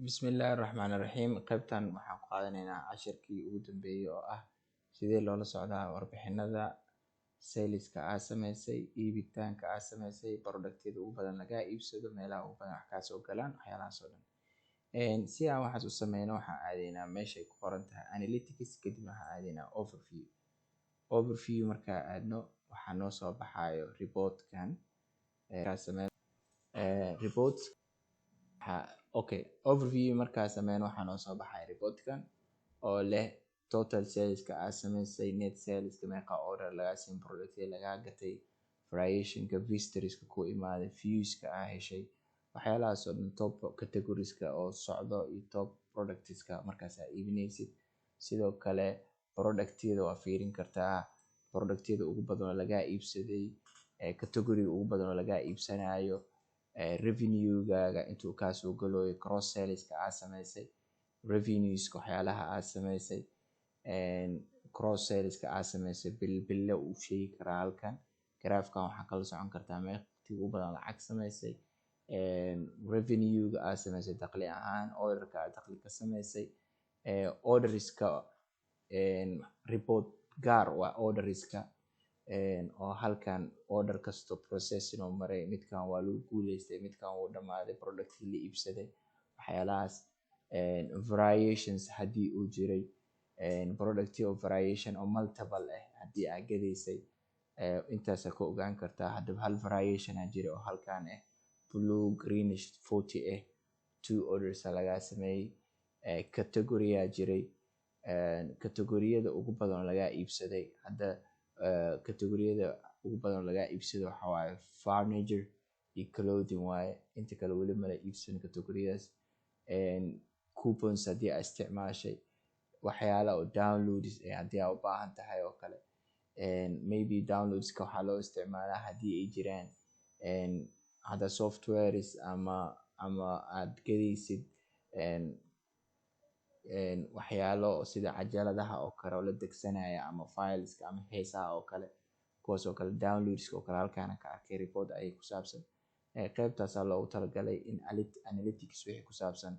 Bismillaahi Raxmaani Raxiim. Qaybtan waxaan ku qaadanaynaa cashirkii ugu dambeeyay oo ah sidee loola socdaa warbixinada saleska aad samaysay, iibitaanka aad samaysay, productyada ugu badan lagaa iibsado, meelaha ugu badan wax kaa soo galaan, waxyaalahaas oo dhan. Si aan waxaas u sameyno waxaan aadaynaa meeshay ku qoran tahay analytics, kadib waxaan aadaynaa overview. Overview markaa aadno waxaa noo soo baxayo reportkan reports. Okay, overview markaa sameyno waxaa noo soo baxaya reportkan oo leh total saleska aad samaysay, net saleska, meeqa order lagaa siin, productyada lagaa gatay, variationka, visitorska ku imaaday, viewska aad heshay, waxyaalahaas oo dhan, top categorieska oo socdo iyo top productska markaas aad iibinaysid. Sidoo kale productyada waa fiirin kartaa, productyada ugu badan oo lagaa iibsaday, category ugu badan oo lagaa iibsanayo, revenue-gaaga intuu kaa soo galayo, cross saleska aad samaysay, revenueska waxyaalaha aad samaysay, cross saleska aad samaysay, bille uu sheegi karaa halkan. Graafkan waxaa kala socon kartaa meeqtii ugu badan lacag samaysay, revenue-ga aad samaysay dakhli ahaan, order-ka aad dakhli ka samaysay, orderska report gaar waa orderska oo halkan order kasto processing oo maray, midkan waa lagu guuleystay, midkan wuu dhamaaday, productkii la iibsaday, waxyaalahaas. Variations haddii uu jiray, producty of variation oo multiple haddii aad gadaysay, intaas ka ogaan kartaa. Haddaba hal variation aa jiray oo halkan blue greenish 40 2 orders lagaa sameeyay. Category aa jiray, category-yada ugu badan oo lagaa iibsaday. Hadda category-yada ugu badan oo lagaa iibsaday waxa waaye furniture iyo clothing waaye, inta kale weli mala iibsan category-daas. Coupons haddii aad isticmaashay, waxyaala oo downloads haddii aad u baahan tahay oo kale, maybe downloadska waxaa loo isticmaalaa haddii ay jiraan hadda softwares ama aad gadaysid waxyaalo sida cajaladaha oo kale oo la degsanaya, ama fileska ama heesaha oo kale, kuwaas oo kale downloadska oo kale halkaan ka arkay report ay ku saabsan. Qaybtaas loogu talagalay in analytics wixii ku saabsan